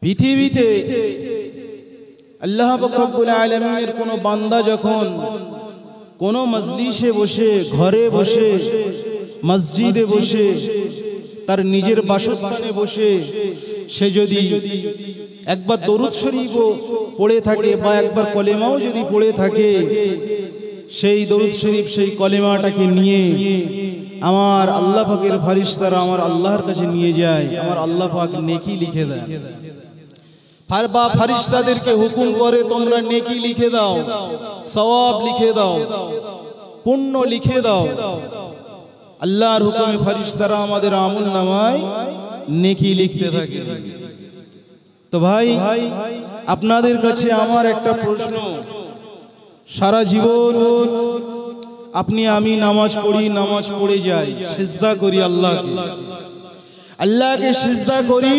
পৃথিবীতে আল্লাহ পাক রব্বুল আলামিনের কোন বান্দা যখন কোন মজলিসে বসে, ঘরে বসে, মসজিদে বসে, তার নিজের বাসস্থানে বসে সে যদি একবার দরুদ শরীফও পড়ে থাকে বা একবার কলেমাও যদি পড়ে থাকে, সেই দরুদ শরীফ সেই কলেমাটাকে নিয়ে আমার আল্লাহ পাকের ফেরেশতারা আমার আল্লাহর কাছে নিয়ে যায়, আমার আল্লাহ পাক নেকি লিখে দেয়। বা ফেরেশতাদেরকে হুকুম করে তোমরা নেকি লিখে দাও, সওয়াব লিখে দাও, পুণ্য লিখে দাও। আল্লাহর হুকুমে ফেরেশতারা আমাদের আমল নামায় নেকি লিখতে থাকে। তো ভাই, আপনাদের কাছে আমার একটা প্রশ্ন, সারা জীবন আপনি আমি নামাজ পড়ি, নামাজ পড়ে যাই, সিজদা করি আল্লাহকে সিজদা করি,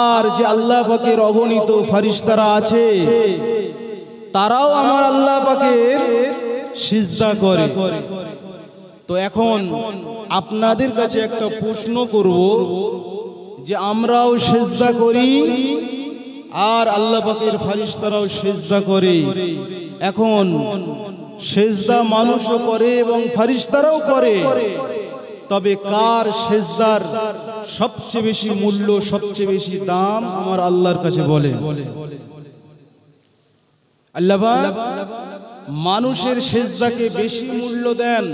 আর যে আল্লাহ পাকের অগণিত ফেরেশতারা আছে তারাও আমার আল্লাহ পাকের সিজদা করে। তো এখন আপনাদের কাছে একটা প্রশ্ন করব যে আমরাও সিজদা করি আর আল্লাহ পাকের ফেরেশতারাও সিজদা করে। এখন সিজদা মানুষও করে এবং ফেরেশতারাও করে, তবে কার সিজদার সবচেয়ে বেশি মূল্য, সবচেয়ে বেশি দাম আমার আল্লাহর কাছে বলে? আল্লাহ পাক মানুষের সিজদাকে বেশি মূল্য দেন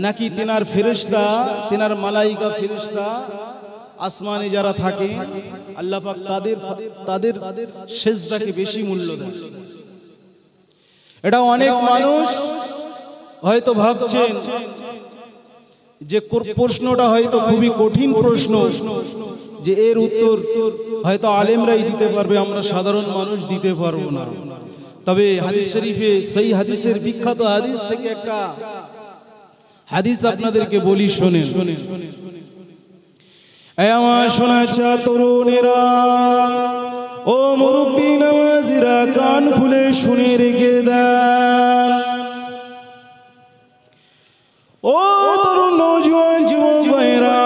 নাকি তিনার ফেরেশতা, তিনার মালাইকা ফেরেশতা আসমানে যারা থাকে আল্লাহ পাক তাদের সিজদাকে বেশি মূল্য দেন? এটা অনেক মানুষ হয়তো ভাবছেন যে প্রশ্নটা হয়তো খুবই কঠিন প্রশ্ন, যে এর উত্তর হয়তো আলেমরাই দিতে পারবে, আমরা সাধারণ মানুষ দিতে পারবো না। তবে হাদিস শরীফে, সেই হাদিসের বিখ্যাত হাদিস থেকে একটা হাদিস আপনাদেরকে বলি, শোনেন। আমার শোনাচ্ছা তরুণেরা, ও মুরব্বী নামাজিরা, কান খুলে শুনে রেখে দেন। ও তরুণ নওজোয়ান যুবক ভাইরা,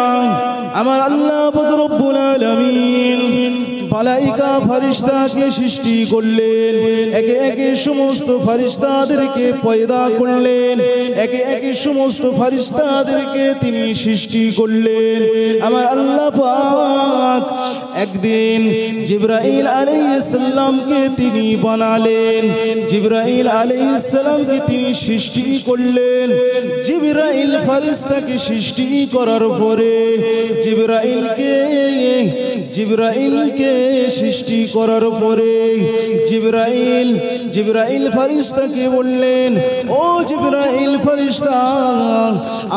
আমার আল্লাহ পাক রব্বুল আলামিন মালাইকা ফেরেশতাকে সৃষ্টি করলেন, একে একে সমস্ত ফেরেশতাদেরকে পয়দা করলেন, একে একে সমস্ত ফেরেশতাদেরকে তিনি সৃষ্টি করলেন। আমার আল্লাহ পাক একদিন জিবরাইল আলাইহিস সালামকে তিনি বানালেন, জিবরাইল আলাইহিস সালামকে তিনি সৃষ্টি করলেন। জিবরাইল ফেরেশতাকে সৃষ্টি করার পরে জিবরাইলকে সৃষ্টি করার পরে জিবরাইল ফেরেশতাকে বললেন, ও জিবরাইল ফেরেশতা,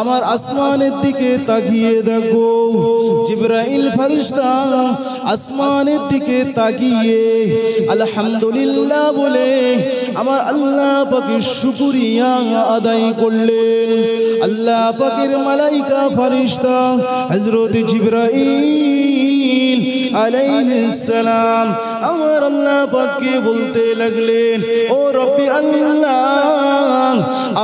আমার আসমানের দিকে তাকিয়ে দেখো। জিবরাইল ফেরেশতা আসমানের দিকে তাকিয়ে আলহামদুলিল্লাহ বলে আমার আল্লাহ পাকের শুকরিয়া আদায় করলেন। আল্লাহ পাকের মালাইকা ফেরেশতা হযরত জিবরাইল আলাইহিস সালাম আমার আল্লাহ পাককে বলতে লাগলেন, ও রব্বি আল্লাহ,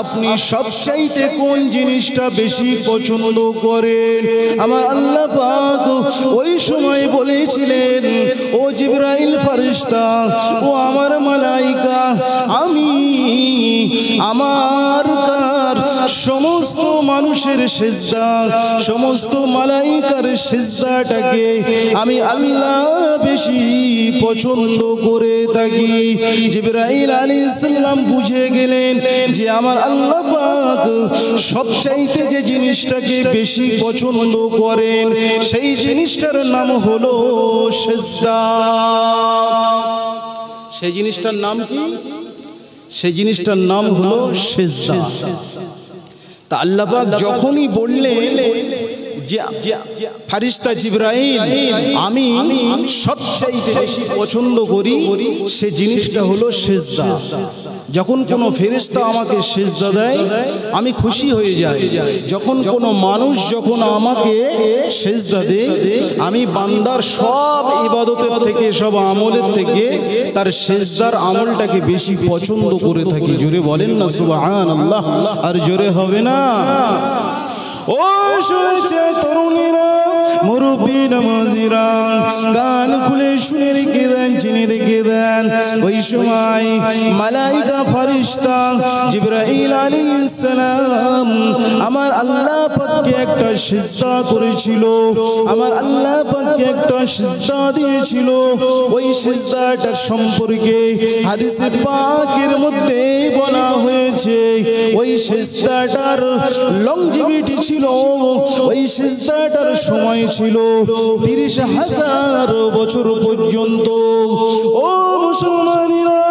আপনি সবচাইতে কোন জিনিসটা বেশি পছন্দ করেন? আমার আল্লাহ পাক ওই সময় বলেছিলেন, ও জিবরাইল ফেরেশতা, ও আমার মালাইকা, আমি আমার সমস্ত মানুষের সিজদা, সমস্ত মালাইকার সিজদাটাকে আমি আল্লাহ বেশি পছন্দ করে থাকি। জিবরাইল আলাইহিস সালাম বুঝে গেলেন যে আমার আল্লাহ পাক সবচাইতে যে জিনিসটাকে বেশি পছন্দ করেন সেই জিনিসটার নাম হলো সিজদা। সেই জিনিসটার নাম কি? সেই জিনিসটার নাম হলো সিজদা। তা আল্লাহ পাক যখনই বললেন যে ফেরেশতা জিবরাইল আমি সবচাইতে বেশি পছন্দ করি, সে জিনিসটা হলো সিজদা। যখন কোনো ফেরেশতা আমাকে সিজদা দেয় আমি খুশি হয়ে যাই। যখন কোনো মানুষ যখন আমাকে সিজদা দেয়, আমি বান্দার সব ইবাদতের থেকে, সব আমলের থেকে তার সিজদার আমলটাকে বেশি পছন্দ করে থাকি। জোরে বলেন না সুবহানাল্লাহ। আর জোরে হবে না? ও শুনেছে তরুণীরা, মুরব্বী নামাজিরা, কান খুলে শুনে রেখে দেন, জেনে রেখে দেন। ওই সময় মালাইকা ফেরেশতা জিবরাইল আলাইহিস সালাম আমার আল্লাহ পাককে একটা সিজদা করেছিল, আমার আল্লাহ পাককে একটা সিজদা দিয়েছিল। ওই সিজদাটার সম্পর্কে হাদিসে পাকের মধ্যে বলা হয়েছে, ওই সিজদাটার লংজিভিটি ছিল, ওই সিজদাটার সময় ছিল 30,000 বছর পর্যন্ত। ও মুসলমানেরা,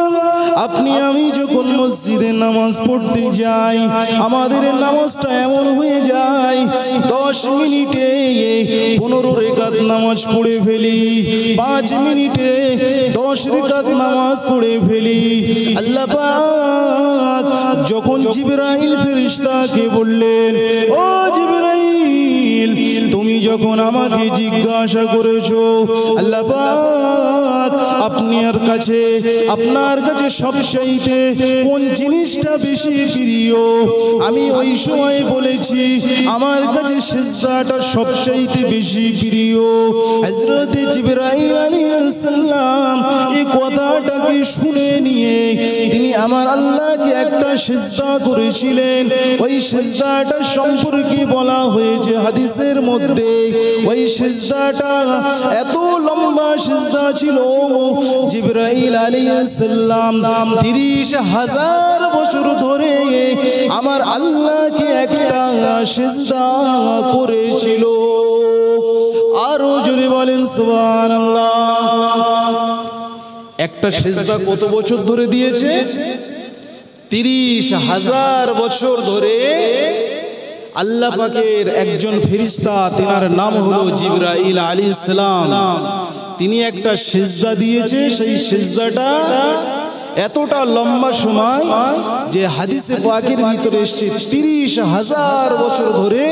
আপনি আমি যখন মসজিদে নামাজ পড়তে যাই, আমাদের নামাজটা এমন হয়ে যায় 10 মিনিটে 15 রাকাত নামাজ পড়ে ফেলি, 5 মিনিটে 10 রাকাত নামাজ পড়ে ফেলি। আল্লাহ পাক যখন জিবরাইল ফেরেশতাকে বললেন, ও জিবরাইল, তুমি যখন আমাকে জিজ্ঞাসা করেছো আল্লাহ পাক আপনার কাছে সবচাইতে কোন জিনিসটা বেশি প্রিয়, আমি ওই সময় বলেছি আমার কাছে সিজদাটা সবচাইতে বেশি প্রিয়। হযরত জিবরাইল আলাইহিস সালাম এই কথাটাকে শুনে নিয়ে তিনি আমার আল্লাহকে একটা সিজদা করেছিলেন। ওই সিজদাটা সম্পর্কে বলা হয়েছে হাদিসের মধ্যে, ওই সিজদাটা এত লম্বা সিজদা ছিল, জিবরাইল আলাইহিস সালাম 30,000 বছর ধরে আমার আল্লাহকে একটা সিজদা করেছিল। আরো জোরে বলেন সুবহানাল্লাহ। একটা সিজদা কত বছর ধরে দিয়েছে? 30,000 বছর ধরে আল্লাহ পাকের একজন ফেরেশতা, তিনার নাম হলো জিবরাইল আলাইহিস সালাম, তিনি একটা সিজদা দিয়েছে। সেই সিজদাটা এতটা লম্বা সময় যে হাদিসে পাকের ভিতরে এসেছে 30,000 বছর ধরে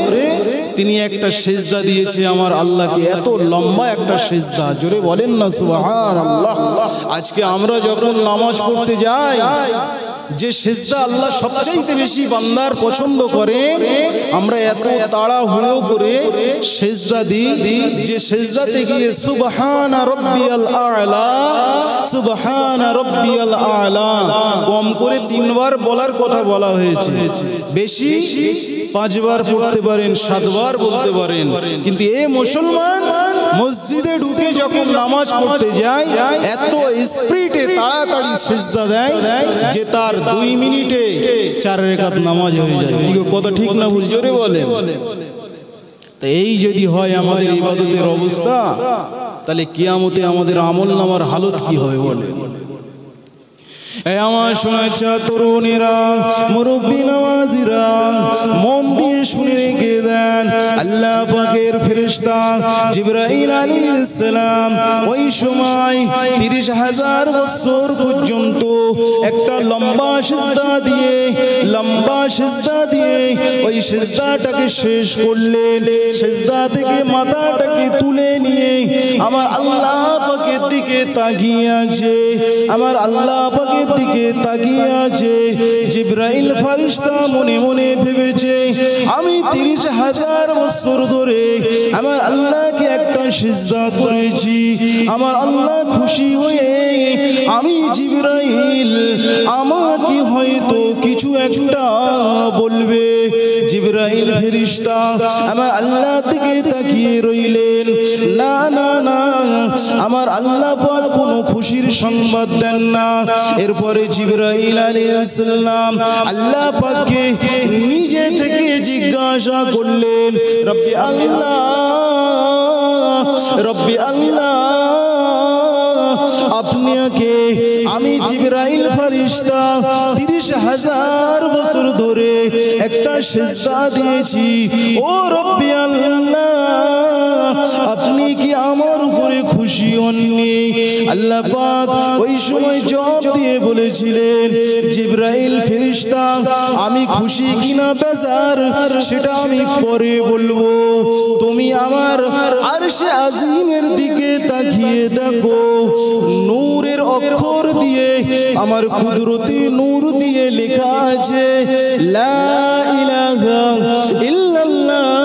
তিনি একটা সিজদা দিয়েছে আমার আল্লাহকে, এত লম্বা একটা সিজদা। জোরে বলেন না সুবহানাল্লাহ। আজকে আমরা যখন নামাজ পড়তে যাই, যে সিজদা আল্লাহ সবচাইতে বেশি বান্দার পছন্দ করে, আমরা এত তাড়াহুড়ো করে সিজদা দিই যে সিজদাতে গিয়ে সুবহান রাব্বিয়াল আ'লা, সুবহান রাব্বিয়াল আ'লা কম করে 3 বার বলার কথা বলা হয়েছে, বেশি 5 বার পড়তে পারেন, 7 বার বলতে পারেন। কিন্তু এই মুসলমান মসজিদে ঢুকে যখন নামাজ পড়তে যায়, এত স্পিডে তাড়াতাড়ি সিজদা দেয় যে তার 2 মিনিটে 4 রাকাত নামাজ হয়ে যায়। কি কথা ঠিক না ভুল? জোরে বলেন। তো এই যদি হয় আমাদের ইবাদতের অবস্থা, তাহলে কিয়ামতে আমাদের আমলনামার হালত কি হবে বলেন? এই আমার শোনাচ্ছা তরুণীরা, মুরব্বী নামাজিরা, মন দিয়ে শুনে রেখে দেন। আল্লাহ পাকের ফেরেশতা জিবরাইল আলাইহিস সালাম ওই সময় 30,000 বছর পর্যন্ত একটা লম্বা সিজদা দিয়ে ওই সিজদাটাকে শেষ করলেন। সিজদা থেকে মাথাটাকে তুলে নিয়ে আমার আল্লাহ পাকের দিকে তাকিয়ে আছে, আমার আল্লাহ পাকের দিকে তাকিয়ে আছে। জিবরাইল ফেরেশতা মনে মনে ভেবেছে, আমি 30,000 বছর ধরে আমার আল্লাহকে একটা সিজদা করেছি, আমার আল্লাহ খুশি হয়ে আমি জিবরাইল আমাকে হয়তো কিছু একটা বলবে। জিবরাইল ফেরেশতা আমার আল্লাহ দিকে তাকিয়ে রইলেন। না না না, আমার আল্লাহ পাক কোনো খুশির সংবাদ দেন না। এরপরে জিবরাইল আলাইহিস সালাম আল্লাহ পাককে নিজে থেকে জিজ্ঞাসা করলেন, রব্বি আল্লাহ, রব্বি আল্লাহ, আপনাকে আমি জিবরাইল ফেরেশতা 30,000 বছর ধরে একটা সিজদা দিয়েছি, ও রব্বি আল্লাহ, আপনি কি আমার উপরে খুশি হননি? আল্লাহ পাক ওই সময় জবাব দিয়ে বলেছিলেন, জিবরাইল ফেরেশতা, আমি খুশি কিনা বেজার সেটা আমি পরে বলবো, তুমি আমার আরশে আজিমের দিকে তাকিয়ে দেখো। নূরের অক্ষর দিয়ে, আমার কুদরতি নূর দিয়ে লেখা আছে, লা ইলাহা ইল্লাল্লাহ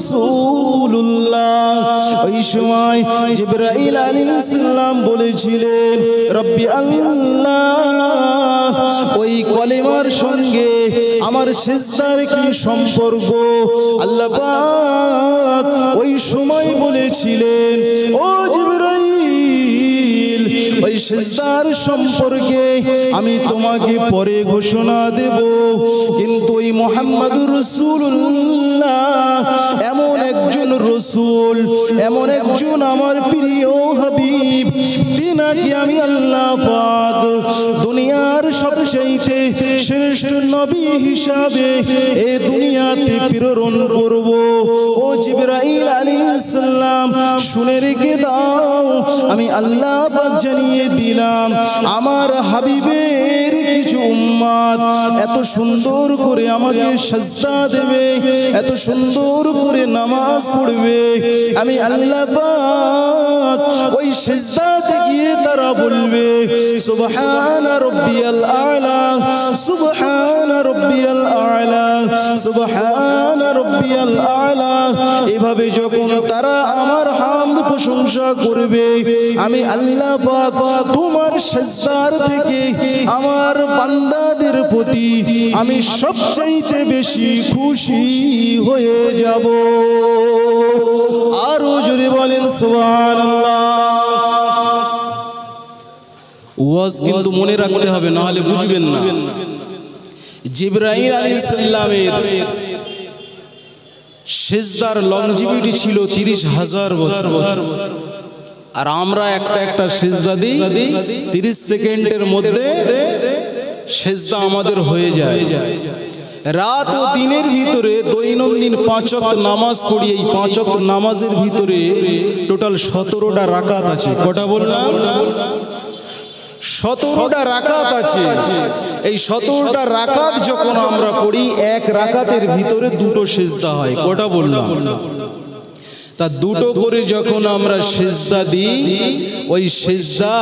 রাসূলুল্লাহ। ওই সময় জিবরাইল আলাইহিস সালাম বলেছিলেন রব্বি আল্লাহ, ওই কলেমার সঙ্গে আমার সিজদার কি সম্পর্ক? আল্লাহ পাক ওই সময় বলেছিলেন ও জিবরাইল, ওই সিজদার সম্পর্কে আমি তোমাকে পরে ঘোষণা দেব, কিন্তু ওই মুহাম্মাদুর রাসূলুল্লাহ এমন একজন রাসূল, এমন একজন আমার প্রিয় হাবিব, তিনাকে আমি আল্লাহ পাক দুনিয়ার সবচাইতে শ্রেষ্ঠ নবী হিসাবে এই দুনিয়াতে প্রেরণ করব। ও জিবরাইল আলাইহিস সালাম শুনে রেখে দাও, আমি আল্লাহ পাক জানিয়ে দিলাম আমার হাবিবের কিছু উম্মত এত সুন্দর করে আমাকে সাজদা দেবে, এত সুন্দর করে নামাজ পড়বে, আমি আল্লাহ পাক ওই সিজদাতে গিয়ে তারা বলবে সুবহান রাব্বিয়াল আ'লা, সুবহান রাব্বিয়াল আ'লা, সুবহান রাব্বিয়াল আ'লা। এভাবে যখন তারা আমার হামদ প্রশংসা করবে, আমি আল্লাহ পাক তোমার সিজদার থেকে আমার বান্দাদের প্রতি আমি সবচাইতে বেশি খুশি হয়ে যাব। আরো জোরে বলেন সুবহানাল্লাহ। ওয়াজ কিন্তু মনে রাখতে হবে, না হলে বুঝবেন না। জিবরাইল আলাইহিস সালামের সিজদার লংজিভিটি ছিল 30,000 বছর, আর আমরা একটা সিজদা দিই 30 সেকেন্ডের মধ্যে সিজদা আমাদের হয়ে যায়। রাত ও দিনের ভিতরে দৈনন্দিন 5 ওয়াক্ত নামাজ পড়ি, এই 5 ওয়াক্ত নামাজের ভিতরে টোটাল 17টা রাকাত আছে। কটা বললাম? 17টা রাকাত আছে। এই 17টা রাকাত যখন আমরা পড়ি, এক রাকাতের ভিতরে দুটো সিজদা হয়। কটা বললাম? তা দুটো করে যখন আমরা সিজদা দিই, ওই সিজদা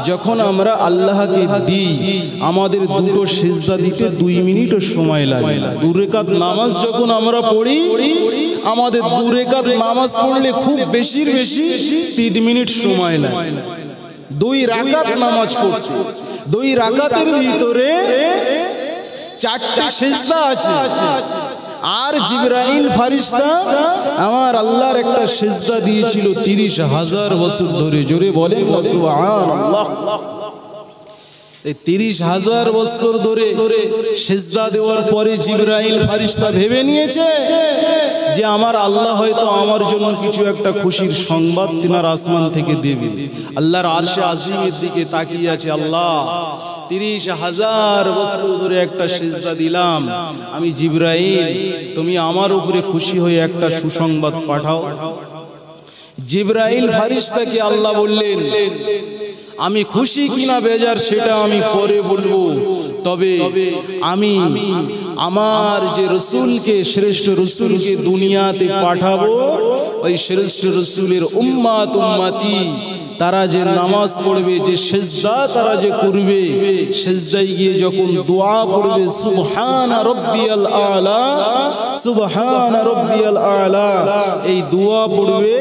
যখন আমরা আল্লাহকে দিই, আমাদের দুটো সিজদা দিতে 2 মিনিটও সময় লাগে না। 2 রাকাত নামাজ যখন আমরা পড়ি, আমাদের 2 রাকাত নামাজ পড়লে খুব বেশির বেশি 3 মিনিট সময় লাগে। 2 রাকাত নামাজ পড়তে 2 রাকাতের ভিতরে 4টা সিজদা আছে। আর জিবরাইল ফেরেশতা আমার আল্লাহর একটা সিজদা দিয়েছিল 30,000 বছর ধরে। জোরে বলেন সুবহানাল্লাহ। এই 30,000 বছর ধরে সিজদা দেওয়ার পরে জিবরাইল ফেরেশতা ভেবে নিয়েছে যে আমার আল্লাহ হয়তো আমার জন্য কিছু একটা খুশির সংবাদ তিনার আসমান থেকে দেবে। আল্লাহর আরশে আজিমের দিকে তাকিয়ে আছে, আল্লাহ 30,000 বছর ধরে একটা সিজদা দিলাম, আমি জিবরাইল, তুমি আমার উপরে খুশি হয়ে একটা সুসংবাদ পাঠাও। জিবরাইল ফেরেশতাকে আল্লাহ বললেন, আমি খুশি কিনা বেজার সেটা আমি পরে বলবো, তবে আমি আমার যে রসুলকে, শ্রেষ্ঠ রসুলকে দুনিয়াতে পাঠাবো, ওই শ্রেষ্ঠ রসুলের উম্মত উম্মতি তারা যে নামাজ পড়বে, যে সিজদা তারা যে করবে, সিজদায় গিয়ে যখন দোয়া পড়বে সুবহান রাব্বিয়াল আ'লা, সুবহান রাব্বিয়াল আ'লা, এই দোয়া পড়বে,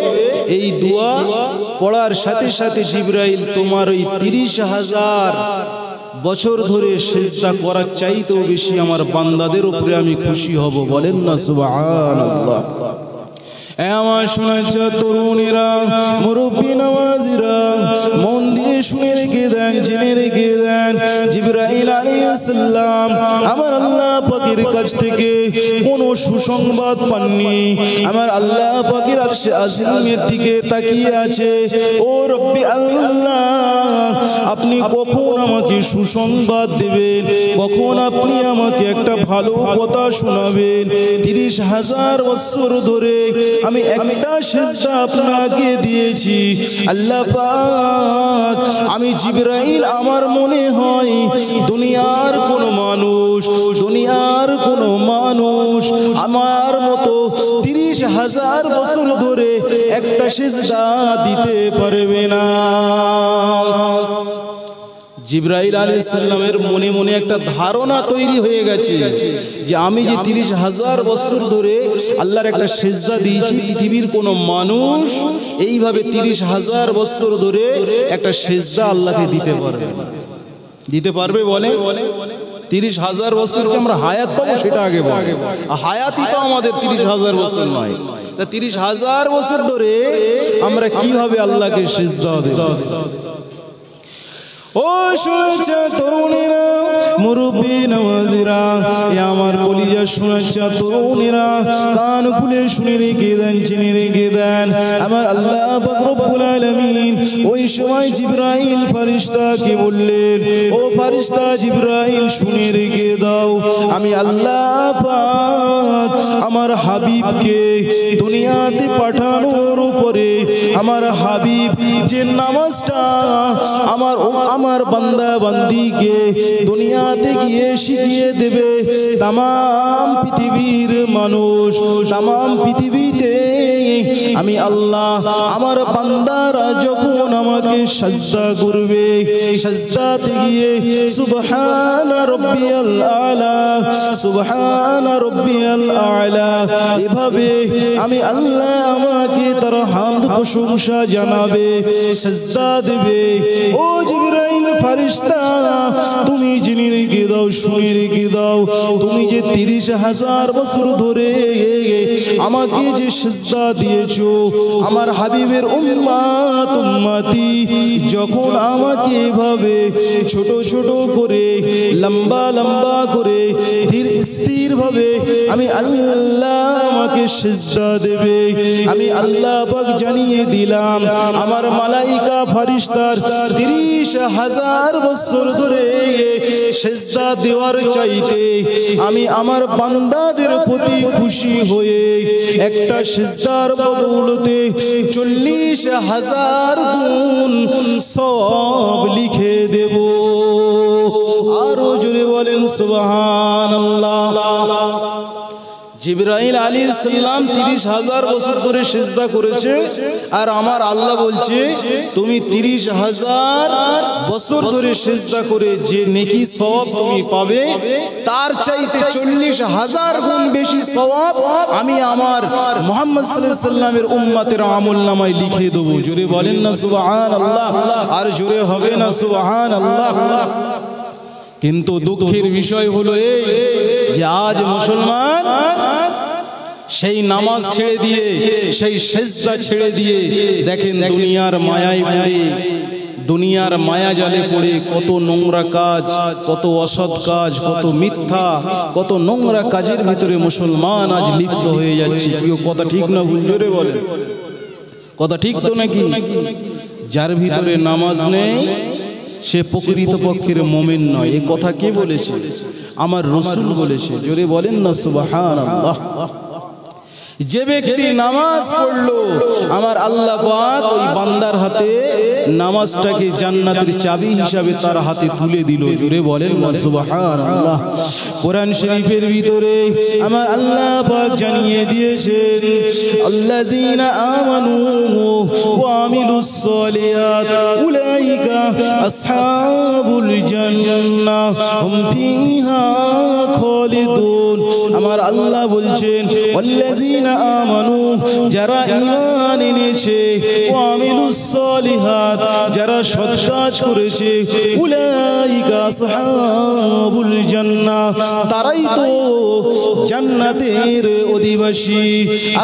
এই দোয়া পড়ার সাথে সাথে জিবরাইল তোমার ওই 30,000 বছর ধরে সিজদা করার চাইতেও বেশি আমার বান্দাদের উপরে আমি খুশি হব। বলেন না সুবহানাল্লাহ। আমার শোনাচ্ছ তরুণীরা, মুরব্বী নওয়াজিরা, মন দিয়ে শুনে রেখে দেন, জেনে রেখে দেন, জিবরাইল আলাইহিস সালাম আমার আল্লাহ পাকের কাছ থেকে কোনো সুসংবাদ পাননি। আমার আল্লাহ পাকের আরশে আজিমের দিকে তাকিয়ে আছে, ও রব্বি আল্লাহ, আপনি কখন আমাকে সুসংবাদ দেবেন, কখন আপনি আমাকে একটা ভালো কথা শোনাবেন। 30,000 বছর ধরে আমি একটা সিজদা আপনাকে দিয়েছি আল্লাহ পাক। আমি জিবরাইল, আমার মনে হয় দুনিয়ার কোনো মানুষ আমার মতো 30,000 বছর ধরে একটা সিজদা দিতে পারবে না। জিবরাইল আলাইহিস সালামের মনে মনে একটা ধারণা তৈরি হয়ে গেছে যে আমি যে 30,000 বছর ধরে আল্লাহর একটা সিজদা দিয়েছি, পৃথিবীর কোনো মানুষ এইভাবে 30,000 বছর ধরে একটা সিজদা আল্লাহকে দিতে পারবে না। দিতে পারবে বলে? 30,000 বছর কি আমরা হায়াত পাবো সেটা আগে বলে। হায়াতই তো আমাদের 30,000 বছর নয়। তা 30,000 বছর ধরে আমরা কিভাবে আল্লাহকে সিজদা দেব? ও শুনেছে তরুণীরা, মুরব্বী নওয়াজিরা, এ আমার কলিজা শুনেছে তরুণীরা, কান খুলে শুনে রেখে দেন, চিনে রেখে দেন। আমার আল্লাহ পাক রব্বুল আলামিন ওই সময় জিবরাইল ফেরেশতাকে বললেন, ও ফেরেশতা জিবরাইল শুনে রেখে দাও, আমি আল্লাহ পাক আমার হাবিবকে দুনিয়াতে পাঠানোর উপরে আমার হাবিব যে নামাজটা আমার বান্দা বান্দিকে দুনিয়াতে গিয়ে শিখিয়ে দেবে, তামাম পৃথিবীর মানুষ, তামাম পৃথিবীতে আমি আল্লাহ আমার বান্দারা যখন আমাকে সাজদা করবে, সাজদাতে গিয়ে সুবহানা রাব্বিয়াল আলা, সুবহানা রাব্বিয়াল আলা, এভাবে আমি আল্লাহ আমাকে তার হামদ প্রশংসা জানাবে, সাজদা দেবে। ও জিবরাইল ফেরেশতা, তুমি জেনে রেখে দাও, শুনে রেখে দাও, তুমি যে 30,000 বছর ধরে আমাকে যে সিজদা দিয়েছো, আমার হাবিবের উম্মত উম্মতি যখন আমাকে এভাবে ছোট ছোট করে, লম্বা লম্বা করে, ধীর স্থির ভাবে আমি আল্লাহ আমাকে সিজদা দেবে, আমি আল্লাহ পাক জানিয়ে দিলাম আমার মালাইকা ফেরেশতার 30,000 বছর ধরে সিজদা দেওয়ার চাইতে আমি আমার বান্দাদের প্রতি খুশি হয়ে একটা সিজদার বদৌলতে 40,000 গুণ সওয়াব লিখে দেব। আরো জোরে বলেন সুবহানাল্লাহ। জিবরাইল আলাইহিস সালাম 30,000 বছর ধরে সিজদা করেছে, আর আমার আল্লাহ বলছে তুমি 30,000 বছর ধরে সিজদা করে যে নেকি সওয়াব তুমি পাবে, তার চাইতে 40,000 গুণ বেশি সওয়াব আমি আমার মুহাম্মদ সাল্লাল্লাহু আলাইহি সাল্লামের উম্মতের আমলনামায় লিখে দেব। জোরে বলেন না সুবহানাল্লাহ, আর জোরে হবে না সুবহানাল্লাহ। কিন্তু দুঃখের বিষয় হলো এই যে আজ মুসলমান সেই নামাজ ছেড়ে দিয়ে, সেই সিজদা ছেড়ে দিয়ে দেখেন দুনিয়ার মায়ায় পড়ে, দুনিয়ার মায়া জালে পড়ে কত নোংরা কাজ, কত অসৎ কাজ, কত মিথ্যা, কত নোংরা কাজের ভিতরে মুসলমান আজ লিপ্ত হয়ে যাচ্ছে। কেউ কথা ঠিক না ভুল? জোরে বলেন, কথা ঠিক তো নাকি? যার ভিতরে নামাজ নেই সে প্রকৃতপক্ষের মুমিন নয়। এই কথা কে বলেছে? আমার রাসূল বলেছে। জোরে বলেন না সুবহানাল্লাহ। যে ব্যক্তি নামাজ পড়লো, আমার আল্লাহ পাক ওই বান্দার হাতে নামাজটাকে জান্নাতের চাবি হিসাবে তার হাতে তুলে দিল। জোরে বলেন না সুবহানাল্লাহ। কোরআন শরীফের ভিতরে আমার আল্লাহ পাক জানিয়ে দিয়েছেন, আল্লাযীনা আমানু ওয়া আমিলুস সালিহাত উলাইকা আসহাবুল জান্নাহ হুম ফিহা খালিদুন। আমার আল্লাহ বলছেন ওয়াল্লাযীনা আমানু, যারা ঈমান এনেছে, ওয়া আমিলুস সালিহাত, যারা সৎ কাজ করেছে, উলাইকা আসহাবুল জান্নাহ, তারাই তো জান্নাতের অধিবাসী।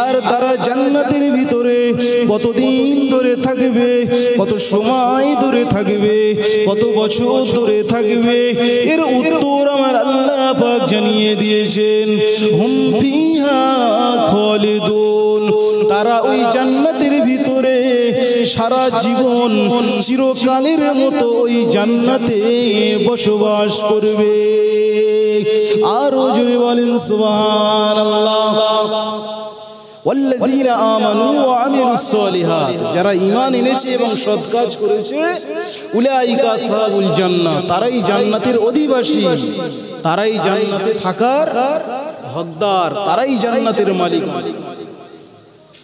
আর তারা জান্নাতের ভিতরে কতদিন ধরে থাকবে, কত সময় ধরে থাকবে, কত বছর ধরে থাকবে, এর উত্তর আমার আল্লাহ পাক জানিয়ে দিয়েছেন, হুম ফিহা খালিদুন। তারা ওই জান্নাতের ভিতরে সারা জীবন চিরকালের মতো ওই জান্নাতে বসবাস করবে। আরো জোরে বলেন সুবহানাল্লাহ। ওয়াল্লাযীনা আমানু ওয়া আমিলুস সালিহাত, যারা ঈমান এনেছে এবং সৎ কাজ করেছে, উলাইকা আসহাবুল জান্নাহ, তারাই জান্নাতের অধিবাসী, তারাই জান্নাতে থাকার হকদার, তারাই জান্নাতের মালিক।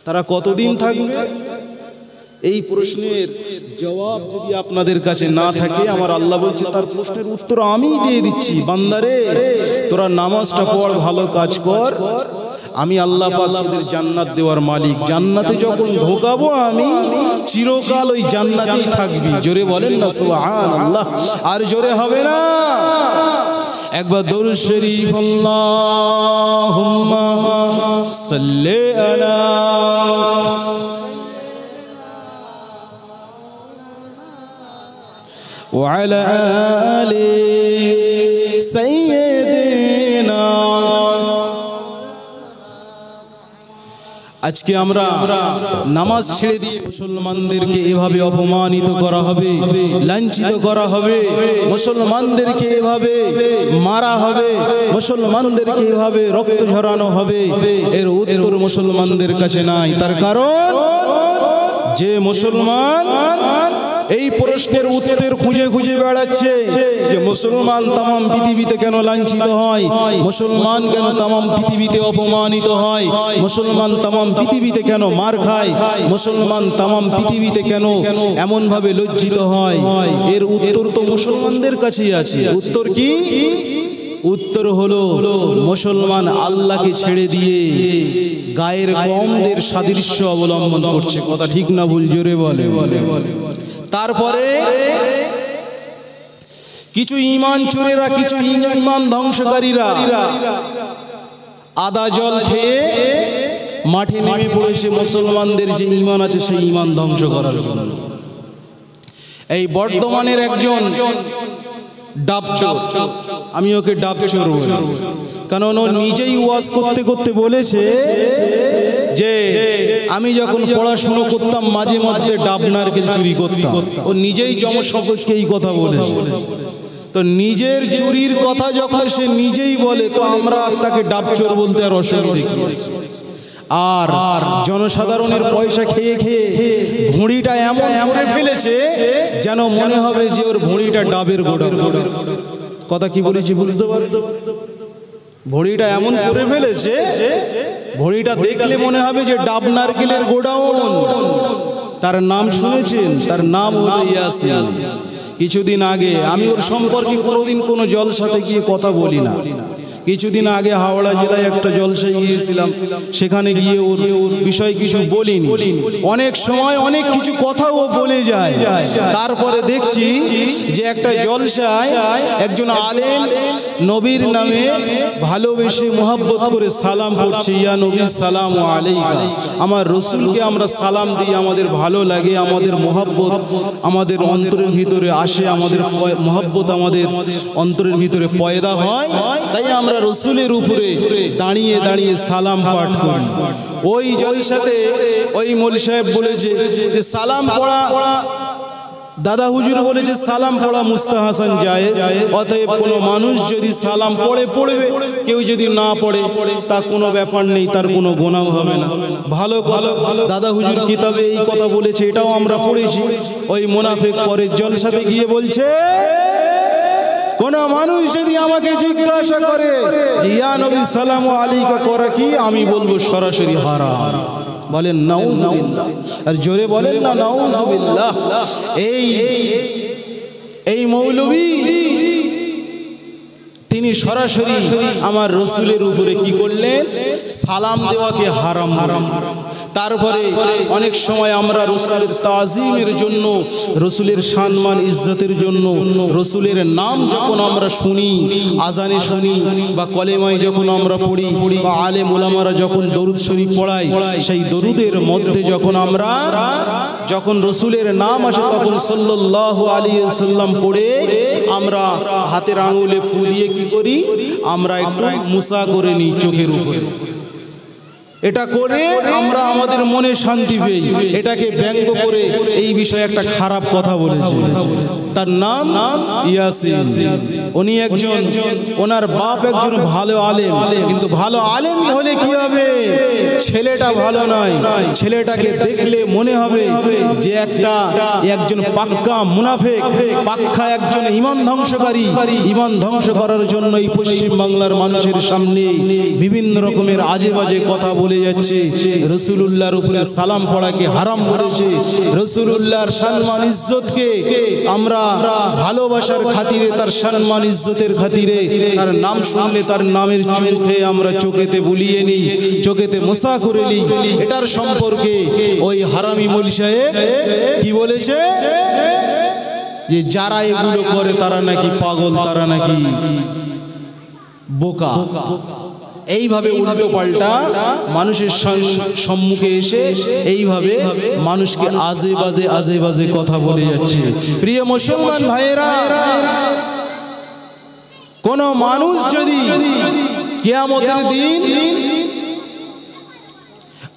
তারা কতদিন থাকবে? এই প্রশ্নের জবাব যদি আপনাদের কাছে না থাকে, আমার আল্লাহ বলছে তার প্রশ্নের উত্তর আমি দিয়ে দিচ্ছি। বান্দারে, তোরা নামাজটা পড়, ভালো কাজ কর, আমি আল্লাহ পাক তোদের জান্নাত দেওয়ার মালিক। জান্নাতে যখন ঢোকাবো আমি, চিরকাল ওই জান্নাতেই থাকবি। জোরে বলেন না সুবহানাল্লাহ। আর জোরে হবে না? একবার দরুদ শরীফ আল্লাহুম্মা সাল্লি আলা ওয়া আলা আলি সাইয়্যিদিনা। আজকে আমরা নামাজ ছেড়ে দিয়ে মুসলমানদেরকে এভাবে অপমানিত করা হবে, লাঞ্ছিত করা হবে, মুসলমানদেরকে এভাবে মারা হবে, মুসলমানদেরকে এভাবে রক্ত ঝরানো হবে, এর উত্তর মুসলমানদের কাছে নাই। তার কারণ যে মুসলমান এই প্রশ্নের উত্তর খুঁজে খুঁজে বেড়াচ্ছে যে মুসলমান তামাম পৃথিবীতে কেন লাঞ্ছিত হয়, মুসলমান কেন তামাম পৃথিবীতে অপমানিত হয়, মুসলমান তামাম পৃথিবীতে কেন মার খায়, মুসলমান তামাম পৃথিবীতে কেন এমন ভাবে লজ্জিত হয়, এর উত্তর তো মুসলমানদের কাছেই আছে। উত্তর কি? উত্তর হলো মুসলমান আল্লাহকে ছেড়ে দিয়ে গায়ের কমদের সাদৃশ্য অবলম্বন করছে। কথা ঠিক না ভুল? জোরে বলে। তারপরে কিছু ঈমান চোরেরা, কিছু ঈমান ধ্বংসকারীরা আদা জল খেয়ে মাঠে নেমে পড়েছে মুসলমানদের যে ঈমান আছে সেই ঈমান ধ্বংস করার জন্য। এই বর্তমানের একজন ডাবচোর, আমি ওকে ডাবচোর বলি, কারণ ও নিজেই ওয়াজ করতে করতে বলেছে যে আমি যখন পড়াশুনো করতাম মাঝে মাঝে ডাব নারকেল চুরি করতাম। ও নিজেই জমসপক্ষে এই কথা বলেছে। তো নিজের চুরির কথা যখন সে নিজেই বলে, তো আমরা তাকে ডাবচোর বলতে আর অসুবিধা কি? আর জনসাধারণের পয়সা খেয়ে খেয়ে ভুঁড়িটা এমন করে ফেলেছে যেন মনে হবে যে ওর ভুঁড়িটা ডাবের গোড়া। কথা কি বলেছি বুঝতে পারছো? ভুঁড়িটা এমন করে ফেলেছে, ভুঁড়িটা দেখলে মনে হবে যে ডাব নারকেলের গোডাউন। তার নাম শুনেছেন? তার নাম হলো ইয়াসিন। কিছুদিন আগে, আমি ওর সম্পর্কে কোনোদিন কোনো জলসাতে গিয়ে কথা বলি না, কিছুদিন আগে হাওড়া জেলায় একটা জলসায় গিয়েছিলাম, সেখানে গিয়ে ওর বিষয় কিছু বলিনি। অনেক সময় অনেক কিছু কথা ও বলে যায়, তারপরে দেখছি যে একটা জলসায় একজন আলেম নবীর নামে ভালোবেসে মোহাব্বত করে সালাম করছে, ইয়া নবী সালাম আলাইকা। আমার রসুলকে আমরা সালাম দিই, আমাদের ভালো লাগে, আমাদের মোহাব্বত আমাদের অন্তরের ভিতরে আসে, আমাদের মোহাব্বত আমাদের অন্তরের ভিতরে পয়দা হয়, তাই আমরা রসুলের উপরে দাঁড়িয়ে দাঁড়িয়ে সালাম পাঠ করি। ওই জলসাতে ওই মৌলভী সাহেব বলেছে যে সালাম পড়া, দাদা হুজুর বলেছে সালাম পড়া মুস্তাহাসান জায়েজ, অতএব কোনো মানুষ যদি সালাম পড়ে পড়বে, কেউ যদি না পড়ে তা কোনো ব্যাপার নেই, তার কোনো গুনাহ হবে না। ভালো ভালো দাদা হুজুর কিতাবে এই কথা বলেছে, এটাও আমরা পড়েছি। ওই মুনাফিক পরের জলসাতে গিয়ে বলছে, কোন মানুষ যদি আমাকে জিজ্ঞাসা করে যে ইয়া নবী সালাম আলাইকা করা কি, আমি বলবো সরাসরি হারাম। বলেন নাউজুবিল্লাহ, আর জোরে বলেন না নাউজুবিল্লাহ। এই মৌলভী তিনি সরাসরি আমার রসুলের উপরে কি করলেন? সালাম দেওয়াকে হারাম হারাম। তারপরে অনেক সময় আমরা রসুলের তাজিমের জন্য, রসুলের সম্মান ইজ্জতের জন্য রসুলের নাম যখন আমরা শুনি, আজানে শুনি বা কলেমায় যখন আমরা পড়ি বা আলেম ওলামারা যখন দরুদ শরীফ পড়ায়, সেই দরুদের মধ্যে যখন রসুলের নাম আসে তখন সাল্লাল্লাহু আলাইহি ওয়াসাল্লাম পড়ে আমরা হাতের আঙুলে ফু দিয়ে কি করি? আমরা একটু মুসা করে নিই চোখের উপরে। এটা করে আমরা আমাদের মনে শান্তি পাই। এটাকে ব্যঙ্গ করে এই বিষয়ে একটা খারাপ কথা বলেছে। তার নাম ইয়াসিন। উনি একজন, ওনার বাপ একজন ভালো আলেম, কিন্তু ভালো আলেম হলে কি হবে, ছেলেটা ভালো নয়, ছেলেটাকে দেখলে মনে হবে যে একজন পাক্কা মুনাফিক, পাক্কা একজন ঈমান ধ্বংসকারী। ঈমান ধ্বংস করার জন্য এই পশ্চিম বাংলার মানুষের সামনে বিভিন্ন রকমের আজে বাজে কথা বলে যাচ্ছে। রাসূলুল্লাহর উপরে সালাম পড়াকে হারাম করেছে, রাসূলুল্লাহর সম্মান ইজ্জতকে আমরা ভালোবাসার খাতিরে, তার সম্মান ইজ্জতের খাতিরে তার নাম শুনলে তার নামের চোখে আমরা চোখেতে বুলিয়ে নিই, চোখেতে মোসা করে নিই। এটার সম্পর্কে ওই হারামি মৌলভী সাহেব কি বলেছে, যে যারা এগুলো করে তারা নাকি পাগল, তারা নাকি বোকা। এইভাবে উল্টো পাল্টা মানুষের সম্মুখে এসে এইভাবে মানুষকে আজে বাজে কথা বলে যাচ্ছে। প্রিয় মুসলমান ভাইয়েরা, কোন মানুষ যদি কিয়ামতের দিন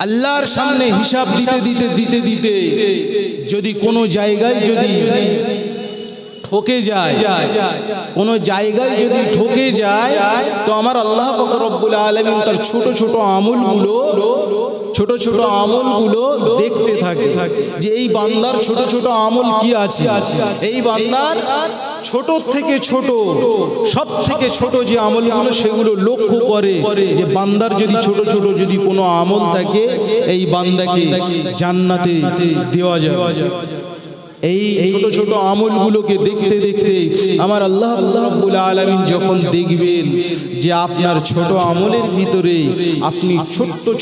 আল্লাহর সামনে হিসাব দিতে যদি কোনো জায়গায় যদি ঠকে যায়, কোন জায়গায় যদি ঠকে যায়, তো আমার আল্লাহ পাক রব্বুল আলামিন তার ছোট ছোট আমলগুলো দেখতে থাকে, যে এই বান্দার ছোট ছোট আমল কি আছে। এই বান্দার ছোট থেকে ছোট, সব থেকে ছোট যে আমলগুলো সেগুলো লক্ষ্য করে, যে বান্দার যদি ছোট ছোট যদি কোনো আমল থাকে, এই বান্দাকে জান্নাতে দেওয়া যাবে। এই ছোট ছোট আমলগুলোকে দেখতে দেখতে আমার আল্লাহ রাব্বুল আলামিন যখন দেখবেন যে আপনার ছোট আমলের ভিতরে আপনি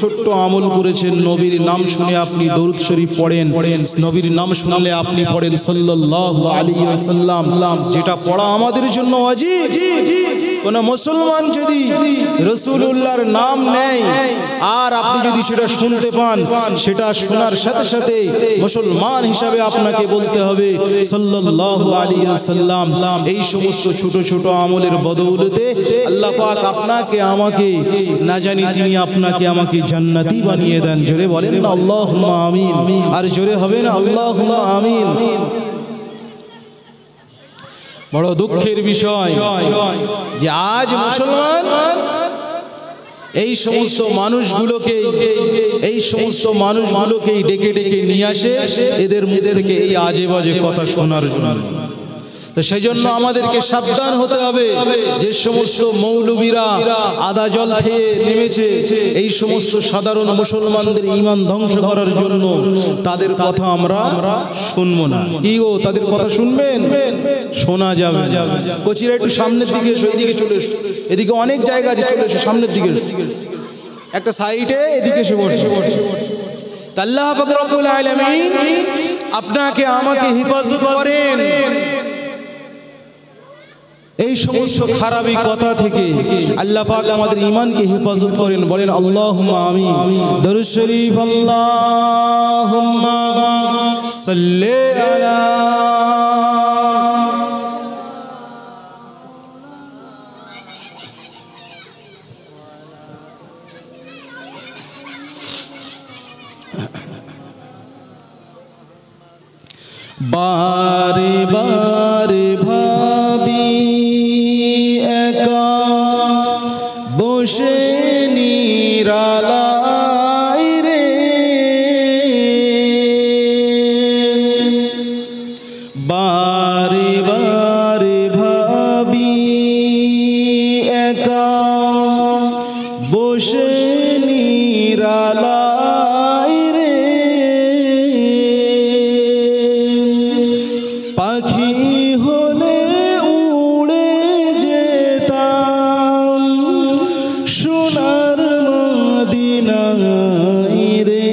ছোট্ট আমল করেছেন, নবীর নাম শুনে আপনি দরুদ শরীফ পড়েন, নবীর নাম শুনলে আপনি পড়েন সাল্লাল্লাহু আলাইহি ওয়াসাল্লাম, যেটা পড়া আমাদের জন্য ওয়াজিব। কোন মুসলমান যদি রাসূলুল্লাহর নাম নেয় আর আপনি যদি সেটা শুনতে পান, সেটা শোনার সাথে সাথে মুসলমান হিসাবে আপনাকে বলতে হবে সাল্লাল্লাহু আলাইহি ওয়াসাল্লাম। এই সমস্ত ছোট ছোট আমলের বদৌলতে আল্লাহ পাক আপনাকে আমাকে না জানি তিনি আপনাকে আমাকে জান্নাতি বানিয়ে দেন। জোরে বলেন না আল্লাহুম্মা আমিন, আর জোরে হবে না আল্লাহুম্মা আমিন। বড় দুঃখের বিষয় যে আজ মুসলমান এই সমস্ত মানুষগুলোকেই ডেকে ডেকে নিয়ে আসে এদের মুখ থেকে এই আজে বাজে কথা শোনার জন্য। তো সেই জন্য আমাদেরকে সাবধান হতে হবে, যে সমস্ত মৌলবীরা আদা জল খেয়ে নেমেছে এই সমস্ত সাধারণ মুসলমানদের ঈমান ধ্বংস করার জন্য, তাদের কথা আমরা শুনবো না। কি গো, তাদের কথা শুনবেন? শোনা যাবে। কচিরা একটু সামনের দিকে এসো, এদিকে চলে এসো, এদিকে অনেক জায়গা আছে, চলে এসো সামনের দিকে, একটা সাইডে এদিকে এসে বসো। আল্লাহ পাক রব্বুল আলামিন আপনাকে আমাকে হেফাজত করেন এই সমস্ত খারাপি কথা থেকে। আল্লাহ পাক আমাদের ঈমানকে হেফাজত করেন, বলেন আল্লাহুম্মা আমিন। দরুদ শরীফ আল্লাহুম্মা সাল্লি আলা বারে বারে ভাবি একা বসে নিরালায় রে, বারে বারে ভাবি একা বসে নিরালায় রে, পাখি হলে উড়ে যেতাম সোনার মদিনায় রে,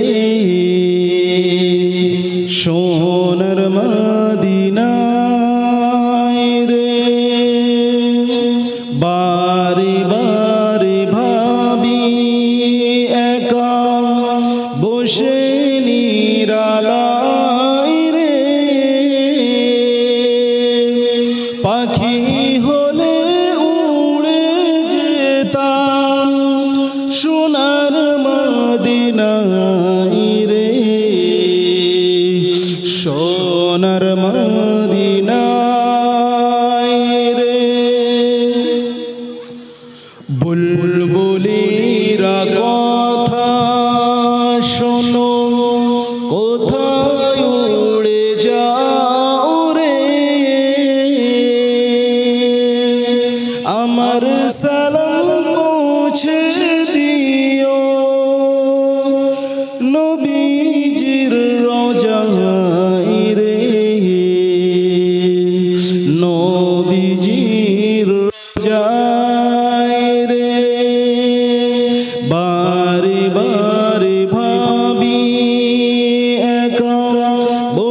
সোনার মদিনায় রে। বারে বারে ভাবি একা বসে নিরালায় রে, পাখি হলে উড়ে যেতাম সোনার মদিনায় রে,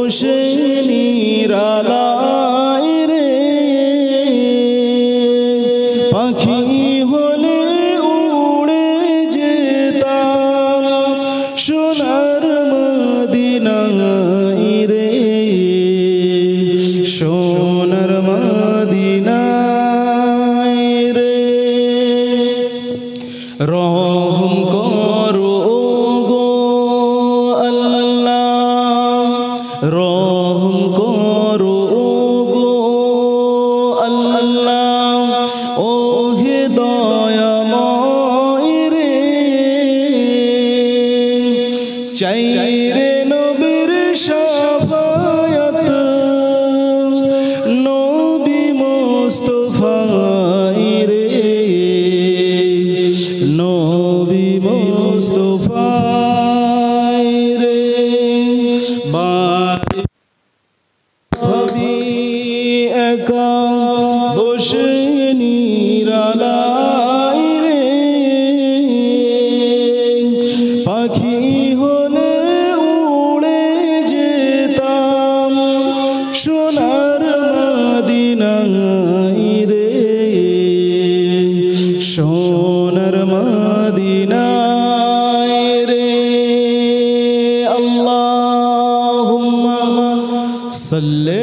বসে নিরালায় রে পাখি হলে উড়ে যেতাম সোনার মদিনায় রে সোনার মদিনায় রে রহম করো গো আল্লাহ রহম করো গো আল্লাহ ও হে দয়াময় রে চাই রে নবীর শাফায়াত নবী মুস্তাফায় রে নবী মুস্তাফায় রে ভাবি একা বসে নিরালায় রে পাখি হলে উড়ে যেতাম সোনার মদিনায় রে সোনার মদিনায় রে আল্লাহুম্মা সাল্লি